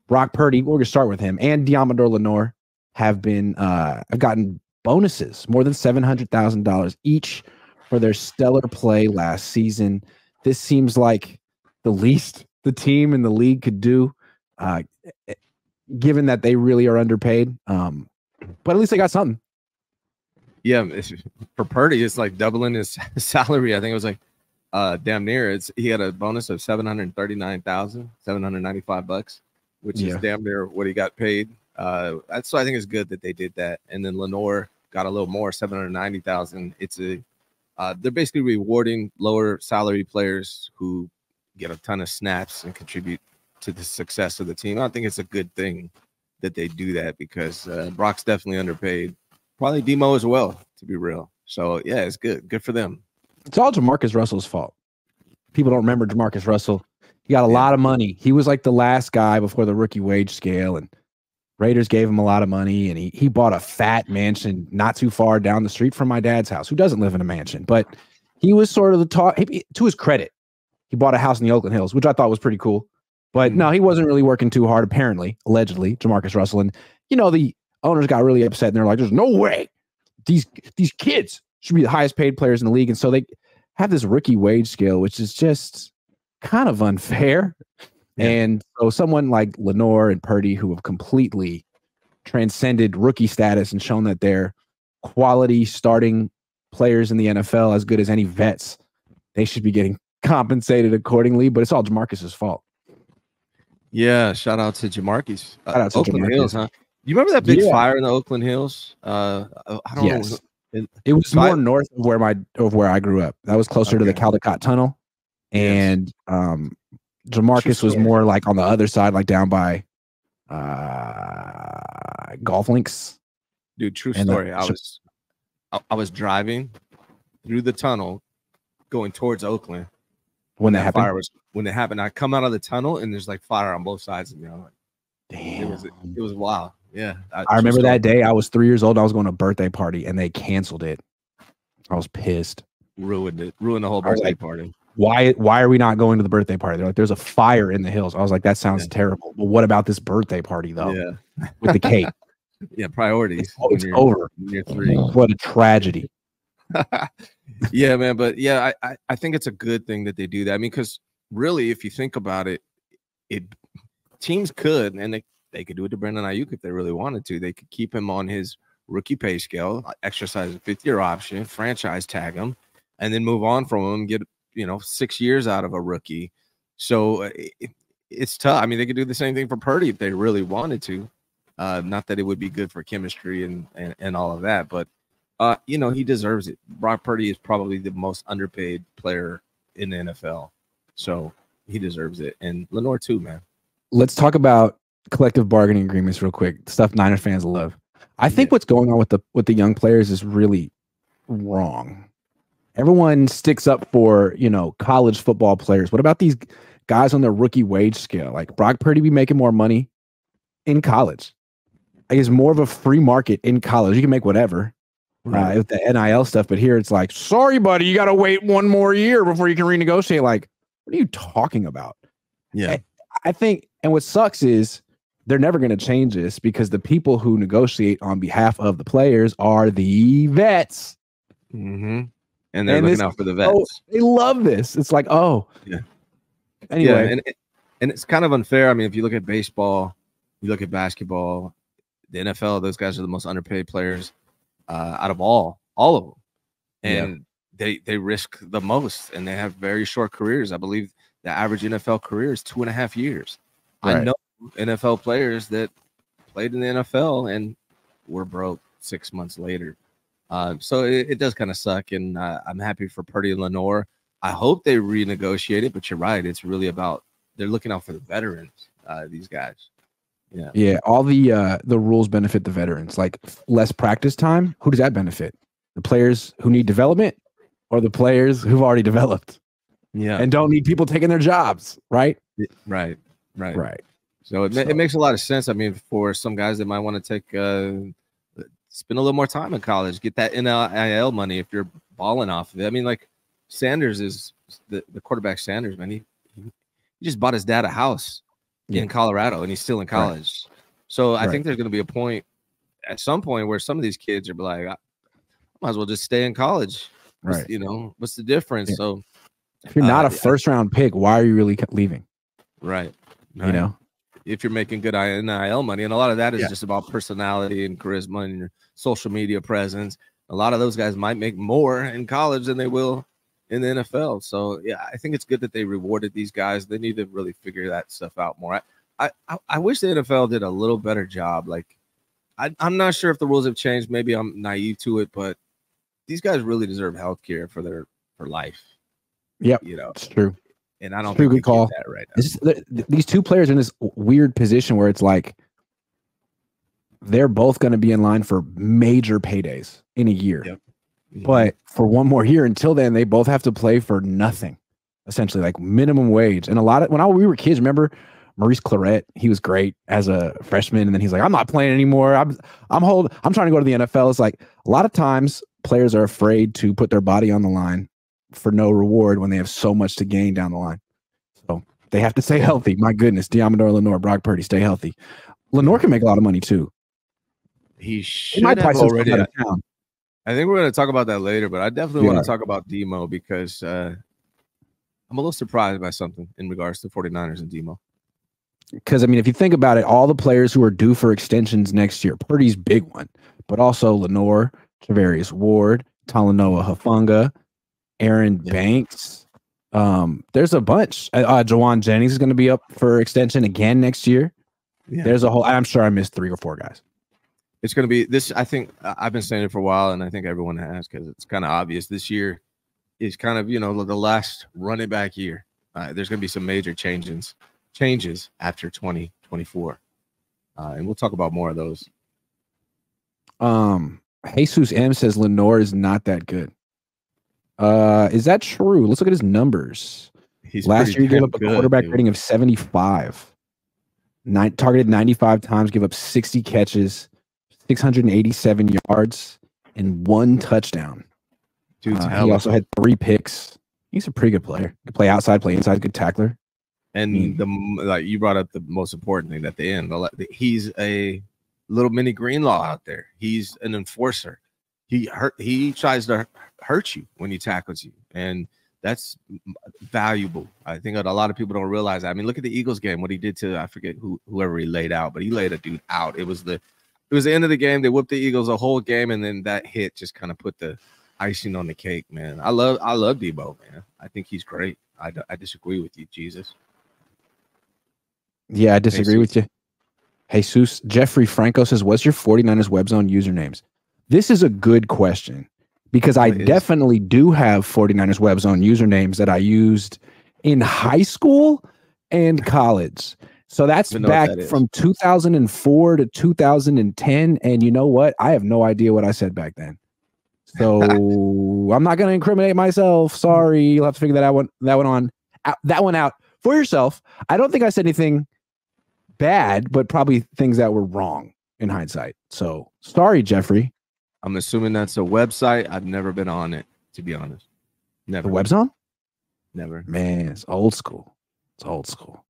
Brock Purdy, we're gonna start with him, and Deommodore Lenoir have gotten bonuses more than $700,000 each for their stellar play last season. This seems like the least the team in the league could do, given that they really are underpaid. But at least they got something. Yeah, for Purdy, it's like doubling his salary. I think it was like damn near. He had a bonus of $739,795, which is damn near what he got paid. So I think it's good that they did that. And then Lenoir got a little more, $790,000. They're basically rewarding lower salary players who get a ton of snaps and contribute to the success of the team. I think it's a good thing that they do that because Brock's definitely underpaid. Probably Demo as well, to be real. So yeah, it's good. Good for them. It's all Jamarcus Russell's fault. People don't remember Jamarcus Russell. He got a lot of money. He was like the last guy before the rookie wage scale, and Raiders gave him a lot of money, and he bought a fat mansion not too far down the street from my dad's house, who doesn't live in a mansion. But he was sort of the talk. To his credit, he bought a house in the Oakland Hills, which I thought was pretty cool. But no, he wasn't really working too hard, apparently, allegedly, Jamarcus Russell. And, the owners got really upset, and they're like, there's no way these kids should be the highest paid players in the league. And so they have this rookie wage scale, which is just kind of unfair. Yeah. And so someone like Lenoir and Purdy, who have completely transcended rookie status and shown that they're quality starting players in the NFL, as good as any vets, they should be getting compensated accordingly. But it's all Jamarcus's fault. Yeah, shout out to Jamarcus. Shout out to Oakland Jamarcus. Hills, huh? You remember that big fire in the Oakland Hills? I don't know. It was more north of where I grew up. That was closer to the Caldecott Tunnel, and Jamarcus was more like on the other side, like down by golf links. Dude, true story. I was driving through the tunnel going towards Oakland when that happened. When it happened, I come out of the tunnel and there's like fire on both sides of me. I'm like, damn, it was wild. Yeah, I remember that day. I was 3 years old. I was going to a birthday party and they canceled it. I was pissed. Ruined the whole birthday party. Why are we not going to the birthday party? They're like, there's a fire in the hills. I was like, that sounds terrible. But what about this birthday party though? Yeah, with the cake. Yeah, priorities. It's over. Year 3. What a tragedy. Yeah, man. But yeah, I think it's a good thing that they do that. I mean, because really, if you think about it, teams could, and they could do it to Brandon Ayuk if they really wanted to. They could keep him on his rookie pay scale, exercise a 5th-year option, franchise tag him, and then move on from him, get 6 years out of a rookie. So it's tough. I mean, they could do the same thing for Purdy if they really wanted to. Not that it would be good for chemistry and all of that, but he deserves it. Brock Purdy is probably the most underpaid player in the NFL, so he deserves it. And Lenoir too, man. Let's talk about collective bargaining agreements real quick. Stuff Niner fans love. I think what's going on with the young players is really wrong. Everyone sticks up for college football players. What about these guys on their rookie wage scale? Like Brock Purdy be making more money in college. It's more of a free market in college. You can make whatever with the NIL stuff, but here it's like, sorry, buddy, you got to wait 1 more year before you can renegotiate. Like, what are you talking about? Yeah, I think, and what sucks is they're never going to change this because the people who negotiate on behalf of the players are the vets. Mm-hmm. And they're looking out for the vets. They love this. It's like, anyway, and it's kind of unfair. I mean, if you look at baseball, you look at basketball, the NFL, those guys are the most underpaid players out of all of them, and they risk the most, and they have very short careers. I believe the average NFL career is 2.5 years. Right. I know NFL players that played in the NFL and were broke 6 months later. So it does kind of suck, and I'm happy for Purdy and Lenoir. I hope they renegotiate it, but you're right. It's really about they're looking out for the veterans, these guys. Yeah. All the rules benefit the veterans. Like less practice time. Who does that benefit? The players who need development, or the players who've already developed? Yeah, and don't need people taking their jobs. Right. So it makes a lot of sense. I mean, for some guys that might want to take spend a little more time in college, get that NIL money if you're balling off of it. I mean, like Sanders is the quarterback. Sanders, man, he just bought his dad a house in Colorado, and he's still in college. Right. So I think there's going to be a point at some point where some of these kids are like, I might as well just stay in college. Right. You know, what's the difference? Yeah. So if you're not a first round pick, why are you really leaving? Right. You know, if you're making good NIL money, and a lot of that is just about personality and charisma and your social media presence. A lot of those guys might make more in college than they will in the NFL. So yeah, I think it's good that they rewarded these guys. They need to really figure that stuff out more. I wish the NFL did a little better job. Like I'm not sure if the rules have changed. Maybe I'm naive to it, but these guys really deserve health care for life. Yep. You know, it's true. And I don't think we get that right now. These two players are in this weird position where it's like they're both going to be in line for major paydays in a year. Yep. But for one more year until then, they both have to play for nothing, essentially, like minimum wage. And a lot of when we were kids, remember Maurice Claret? He was great as a freshman, and then he's like, I'm not playing anymore. I'm trying to go to the NFL. It's like a lot of times players are afraid to put their body on the line for no reward when they have so much to gain down the line. So they have to stay healthy. My goodness, Deommodore Lenoir, Brock Purdy, stay healthy. Lenoir can make a lot of money too. He might have already. Out of town. I think we're going to talk about that later, but I definitely want to talk about Demo because I'm a little surprised by something in regards to 49ers and Demo. Because, I mean, if you think about it, all the players who are due for extensions next year, Purdy's big one, but also Lenoir, Travarius Ward, Talanoa Hufanga, Aaron Banks. There's a bunch. Jawan Jennings is going to be up for extension again next year. Yeah. There's a whole. I'm sure I missed 3 or 4 guys. It's going to be this. I think I've been saying it for a while, and I think everyone has because it's kind of obvious. This year is kind of the last running back year. There's going to be some major changes after 2024, and we'll talk about more of those. Jesus M says Lenoir is not that good. Is that true? Let's look at his numbers. Last year he gave up a quarterback rating of 75. Targeted 95 times, give up 60 catches, 687 yards, and 1 touchdown. He also had 3 picks. He's a pretty good player. He could play outside, play inside, good tackler. And you brought up the most important thing at the end. He's a little mini Greenlaw out there. He's an enforcer. He tries to hurt you when he tackles you, and that's valuable. I think a lot of people don't realize that. I mean, look at the Eagles game. What he did to I forget whoever he laid out, but he laid a dude out. It was the end of the game. They whooped the Eagles a whole game, and then that hit just kind of put the icing on the cake. Man, I love Debo. Man, I think he's great. I disagree with you, Jesus. Yeah, I disagree with you. Jesus. Jeffrey Franco says, what's your 49ers web zone usernames? This is a good question because I definitely do have 49ers web zone usernames that I used in high school and college. So that's back from 2004 to 2010. And you know what? I have no idea what I said back then. So I'm not going to incriminate myself. Sorry. You'll have to figure that one out for yourself. I don't think I said anything bad, but probably things that were wrong in hindsight. So sorry, Jeffrey. I'm assuming that's a website. I've never been on it, to be honest. Never. The web zone? Never. Man, it's old school. It's old school.